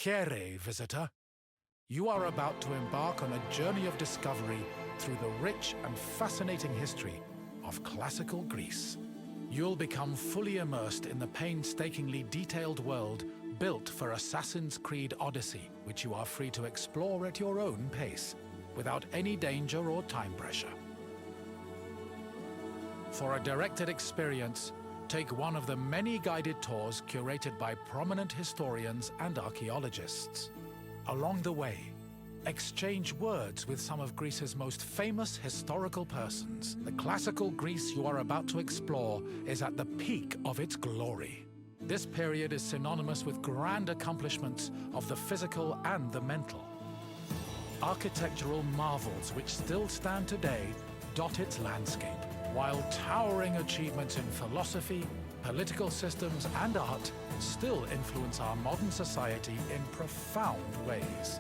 Kere, visitor. You are about to embark on a journey of discovery through the rich and fascinating history of classical Greece. You'll become fully immersed in the painstakingly detailed world built for Assassin's Creed Odyssey, which you are free to explore at your own pace, without any danger or time pressure. For a directed experience, take one of the many guided tours curated by prominent historians and archaeologists. Along the way, exchange words with some of Greece's most famous historical persons. The classical Greece you are about to explore is at the peak of its glory. This period is synonymous with grand accomplishments of the physical and the mental. Architectural marvels which still stand today dot its landscape, while towering achievements in philosophy, political systems, and art still influence our modern society in profound ways.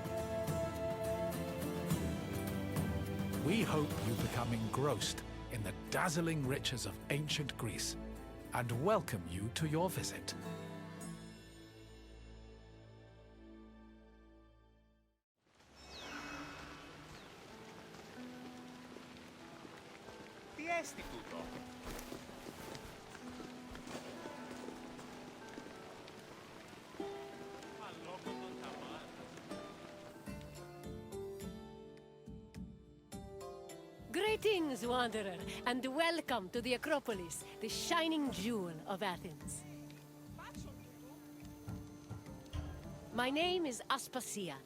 We hope you become engrossed in the dazzling riches of ancient Greece and welcome you to your visit. Τι έστι τούτο? Greetings, wanderer, and welcome to the Acropolis, the shining jewel of Athens. My name is Aspasia.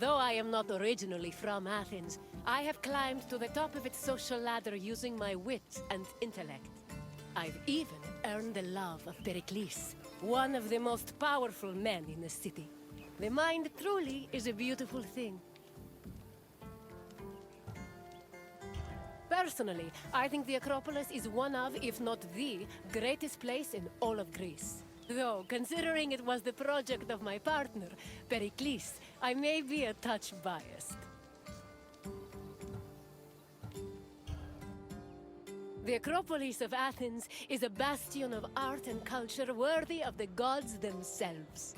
Though I am not originally from Athens, I have climbed to the top of its social ladder using my wit and intellect. I've even earned the love of Pericles, one of the most powerful men in the city. The mind truly is a beautiful thing. Personally, I think the Acropolis is one of, if not the, greatest place in all of Greece. Though, considering it was the project of my partner, Pericles, I may be a touch biased. The Acropolis of Athens is a bastion of art and culture worthy of the gods themselves.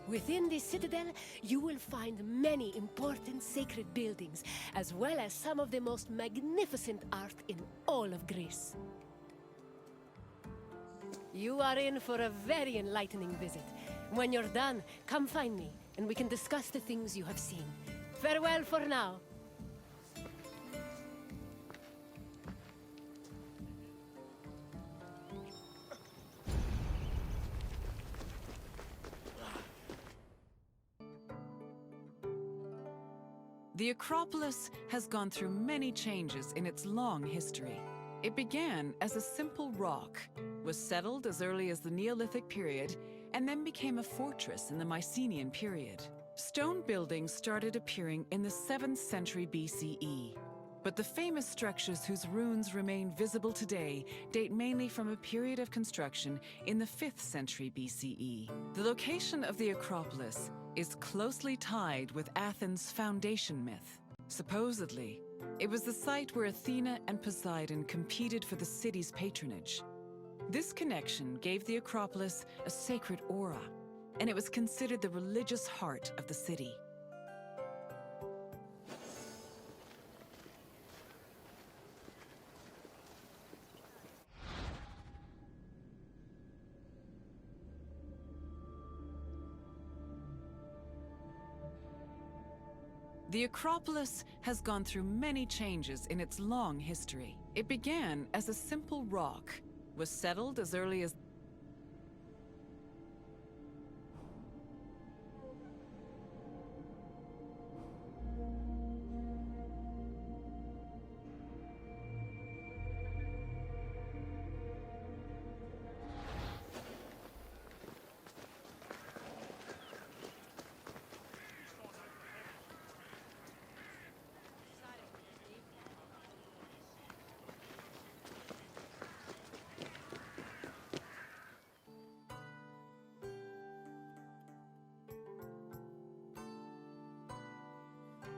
Within this citadel, you will find many important sacred buildings, as well as some of the most magnificent art in all of Greece. You are in for a very enlightening visit. When you're done, come find me, and we can discuss the things you have seen. Farewell for now. The Acropolis has gone through many changes in its long history. It began as a simple rock, was settled as early as the Neolithic period, and then became a fortress in the Mycenaean period. Stone buildings started appearing in the 7th century BCE. But the famous structures whose ruins remain visible today date mainly from a period of construction in the 5th century BCE. The location of the Acropolis is closely tied with Athens' foundation myth. Supposedly, it was the site where Athena and Poseidon competed for the city's patronage. This connection gave the Acropolis a sacred aura, and it was considered the religious heart of the city. The Acropolis has gone through many changes in its long history. It began as a simple rock, was settled as early as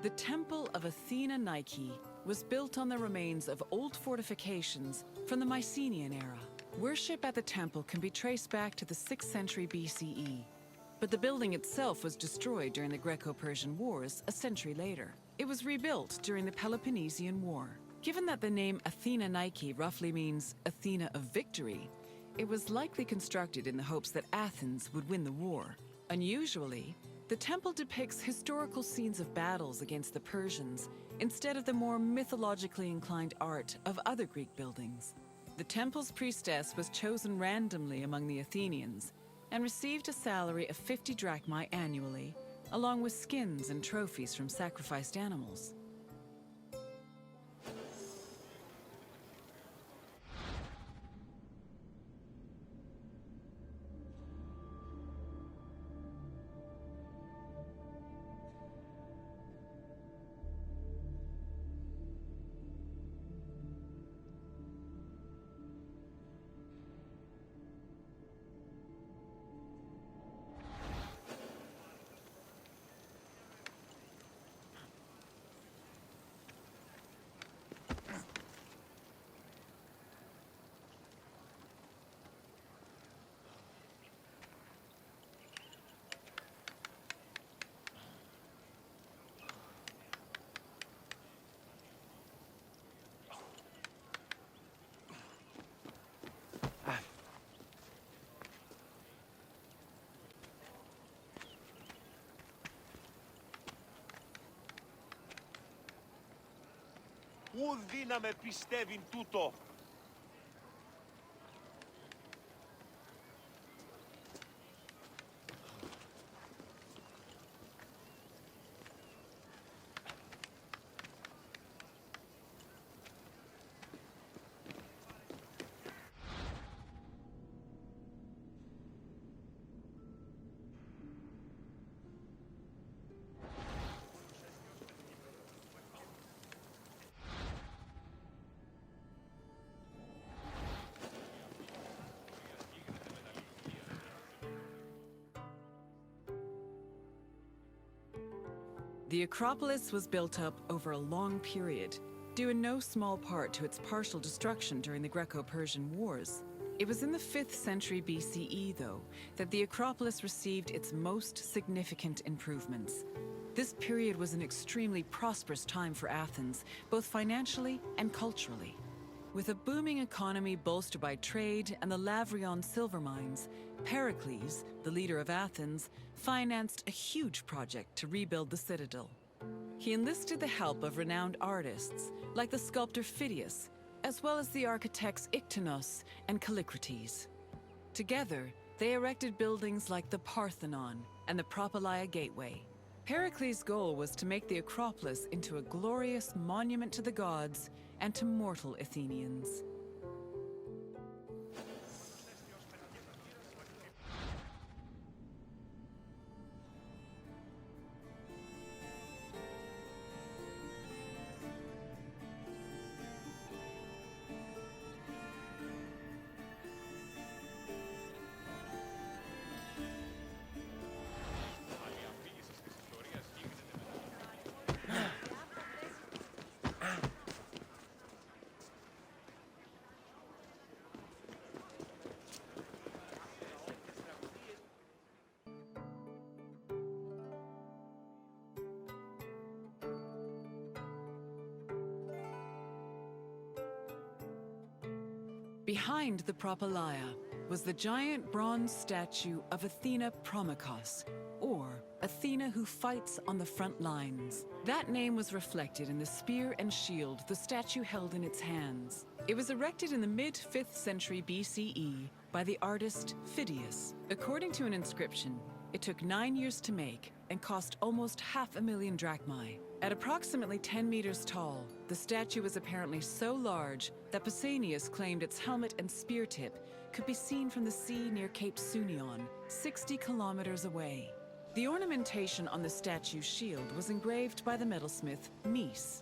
The Temple of Athena Nike was built on the remains of old fortifications from the Mycenaean era. Worship at the temple can be traced back to the 6th century BCE. But the building itself was destroyed during the Greco-Persian Wars a century later. It was rebuilt during the Peloponnesian War. Given that the name Athena Nike roughly means Athena of victory, it was likely constructed in the hopes that Athens would win the war. Unusually, the temple depicts historical scenes of battles against the Persians instead of the more mythologically inclined art of other Greek buildings. The temple's priestess was chosen randomly among the Athenians and received a salary of 50 drachmae annually, along with skins and trophies from sacrificed animals. Πού δύναμε πιστεύειν τούτο! The Acropolis was built up over a long period, due in no small part to its partial destruction during the Greco-Persian Wars. It was in the 5th century BCE, though, that the Acropolis received its most significant improvements. This period was an extremely prosperous time for Athens, both financially and culturally. With a booming economy bolstered by trade and the Lavrion silver mines, Pericles, the leader of Athens, financed a huge project to rebuild the citadel. He enlisted the help of renowned artists, like the sculptor Phidias, as well as the architects Iktinos and Callicrates. Together, they erected buildings like the Parthenon and the Propylaea Gateway. Pericles' goal was to make the Acropolis into a glorious monument to the gods and to mortal Athenians. Behind the Propylaea was the giant bronze statue of Athena Promachos, or Athena who fights on the front lines. That name was reflected in the spear and shield the statue held in its hands. It was erected in the mid-5th century BCE by the artist Phidias. According to an inscription, it took 9 years to make and cost almost 500,000 drachmae. At approximately 10 meters tall, the statue was apparently so large that Pausanias claimed its helmet and spear tip could be seen from the sea near Cape Sunion, 60 kilometers away. The ornamentation on the statue's shield was engraved by the metalsmith Mies.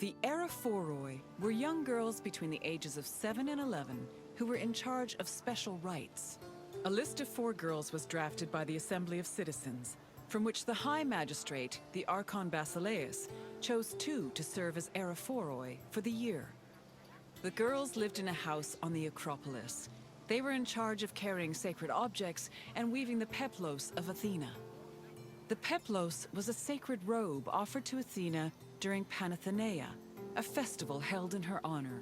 The Eraphoroi were young girls between the ages of 7 and 11 who were in charge of special rites. A list of 4 girls was drafted by the Assembly of Citizens, from which the High Magistrate, the Archon Basileus, chose 2 to serve as Eraphoroi for the year. The girls lived in a house on the Acropolis. They were in charge of carrying sacred objects and weaving the peplos of Athena. The peplos was a sacred robe offered to Athena during Panathenaea, a festival held in her honor.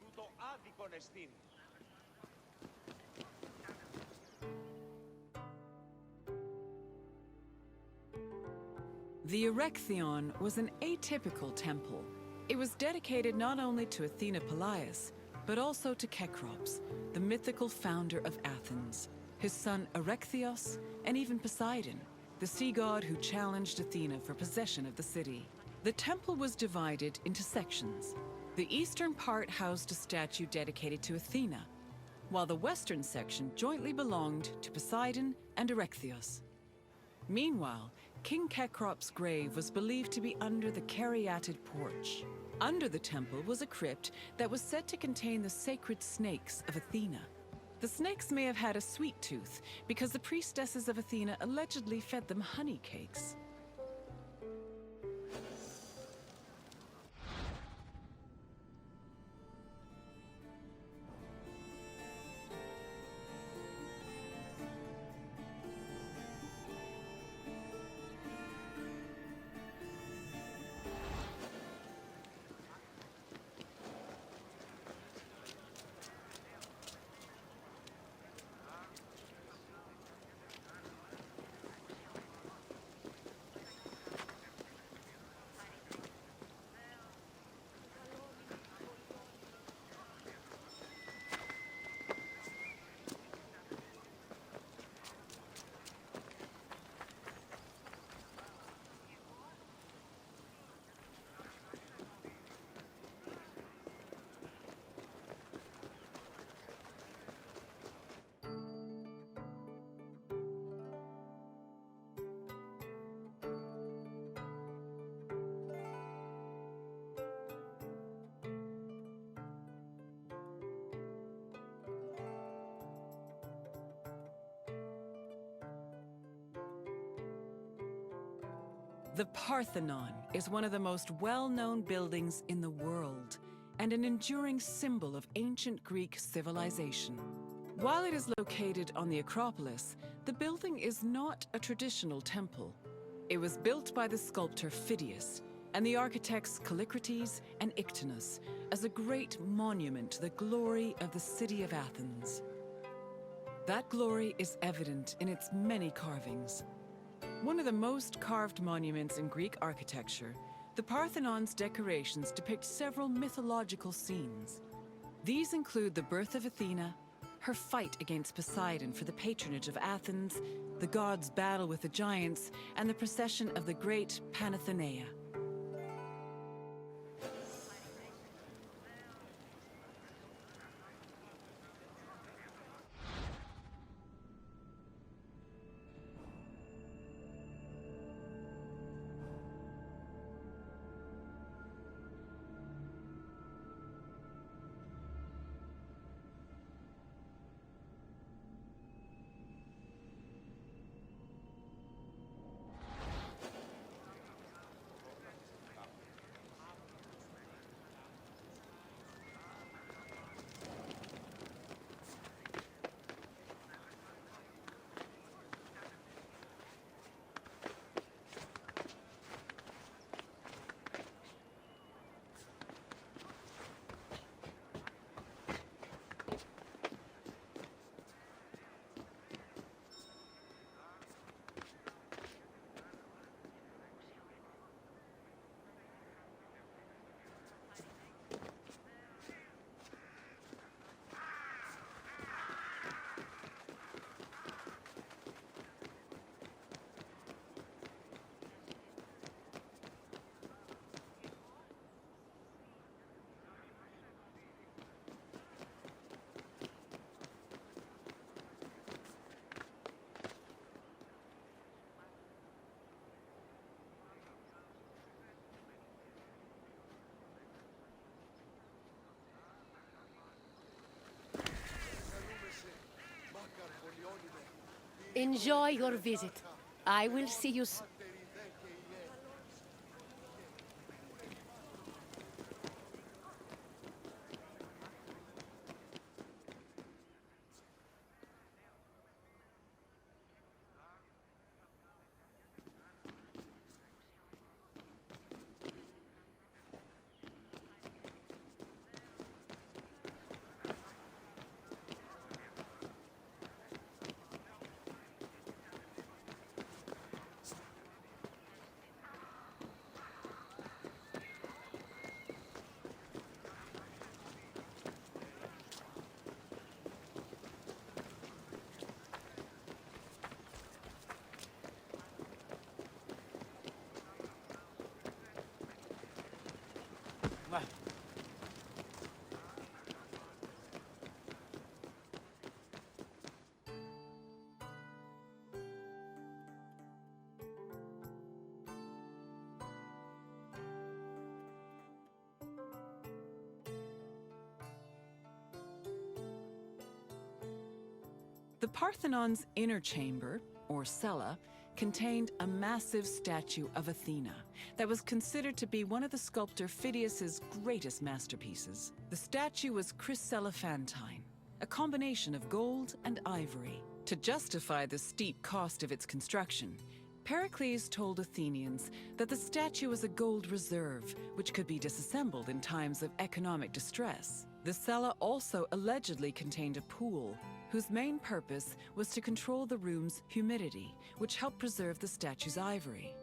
Τούτο άδικον εστίν. The Erechtheion was an atypical temple. It was dedicated not only to Athena Polias, but also to Cecrops, the mythical founder of Athens, his son Erechtheos, and even Poseidon, the sea god who challenged Athena for possession of the city. The temple was divided into sections. The eastern part housed a statue dedicated to Athena, while the western section jointly belonged to Poseidon and Erechtheos. Meanwhile, King Cecrops' grave was believed to be under the caryatid porch. Under the temple was a crypt that was said to contain the sacred snakes of Athena. The snakes may have had a sweet tooth because the priestesses of Athena allegedly fed them honey cakes. The Parthenon is one of the most well-known buildings in the world and an enduring symbol of ancient Greek civilization. While it is located on the Acropolis, the building is not a traditional temple. It was built by the sculptor Phidias and the architects Callicrates and Ictinus as a great monument to the glory of the city of Athens. That glory is evident in its many carvings. One of the most carved monuments in Greek architecture, the Parthenon's decorations depict several mythological scenes. These include the birth of Athena, her fight against Poseidon for the patronage of Athens, the gods' battle with the giants, and the procession of the great Panathenaea. Enjoy your visit. I will see you soon. The Parthenon's inner chamber, or cella, contained a massive statue of Athena that was considered to be one of the sculptor Phidias's greatest masterpieces. The statue was chryselephantine, a combination of gold and ivory. To justify the steep cost of its construction, Pericles told Athenians that the statue was a gold reserve, which could be disassembled in times of economic distress. The cella also allegedly contained a pool, whose main purpose was to control the room's humidity, which helped preserve the statue's ivory.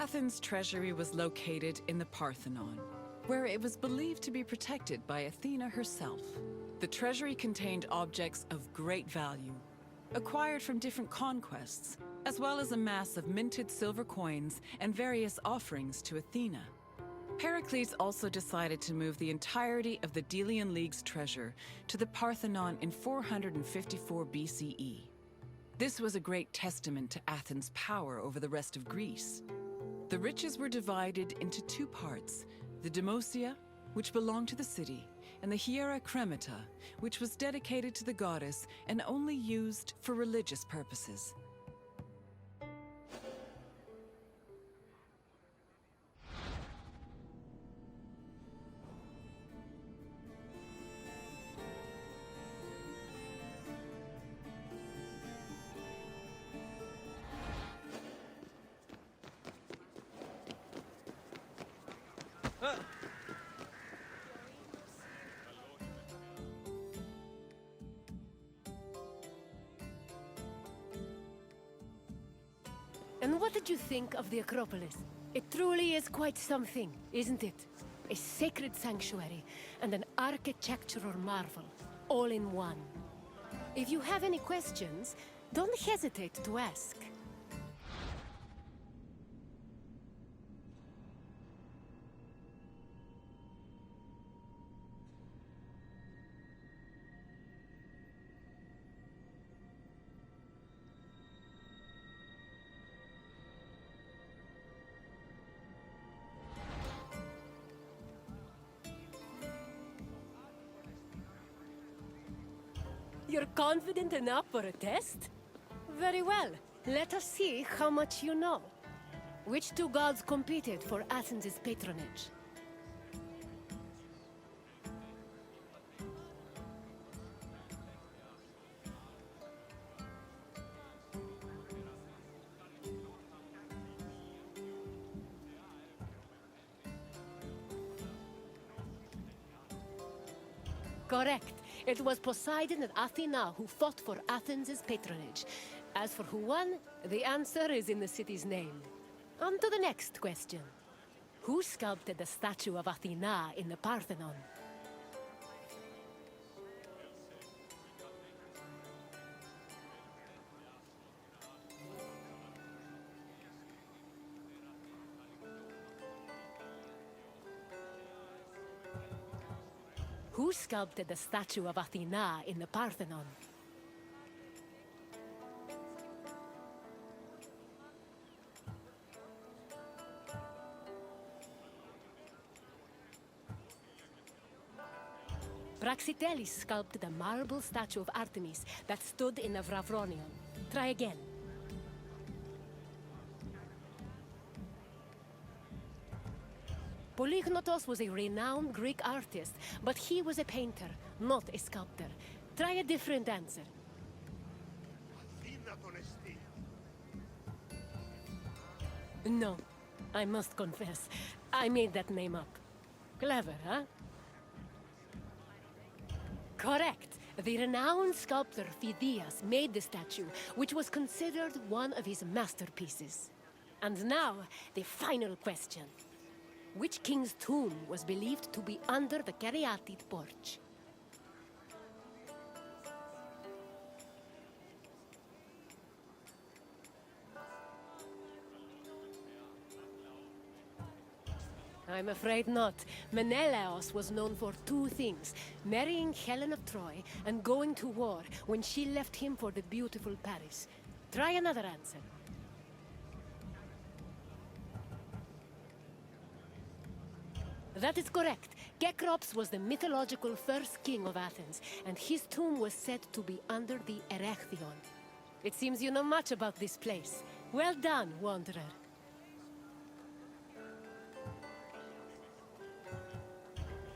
Athens' treasury was located in the Parthenon, where it was believed to be protected by Athena herself. The treasury contained objects of great value, acquired from different conquests, as well as a mass of minted silver coins and various offerings to Athena. Pericles also decided to move the entirety of the Delian League's treasure to the Parthenon in 454 BCE. This was a great testament to Athens' power over the rest of Greece. The riches were divided into two parts, the Demosia, which belonged to the city, and the Hiera Cremata, which was dedicated to the goddess and only used for religious purposes. And what did you think of the Acropolis? It truly is quite something, isn't it? A sacred sanctuary and an architectural marvel, all in one. If you have any questions, don't hesitate to ask. You're confident enough for a test? Very well. Let us see how much you know. Which two gods competed for Athens' patronage? Correct. It was Poseidon and Athena who fought for Athens' patronage. As for who won, the answer is in the city's name. On to the next question. Who sculpted the statue of Athena in the Parthenon? Who sculpted the statue of Athena in the Parthenon? Praxiteles sculpted a marble statue of Artemis that stood in the Vravronion. Try again. Polygnotos was a renowned Greek artist, but he was a painter, not a sculptor. Try a different answer. No, I must confess, I made that name up. Clever, huh? Correct. The renowned sculptor Phidias made the statue, which was considered one of his masterpieces. And now, the final question. Which king's tomb was believed to be under the Caryatid porch? I'm afraid not. Menelaos was known for two things: marrying Helen of Troy and going to war when she left him for the beautiful Paris. Try another answer. That is correct. Cecrops was the mythological first king of Athens, and his tomb was said to be under the Erechtheion. It seems you know much about this place. Well done, wanderer.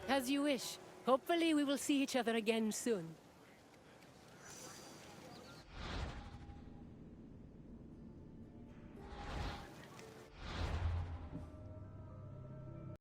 As you wish. Hopefully we will see each other again soon.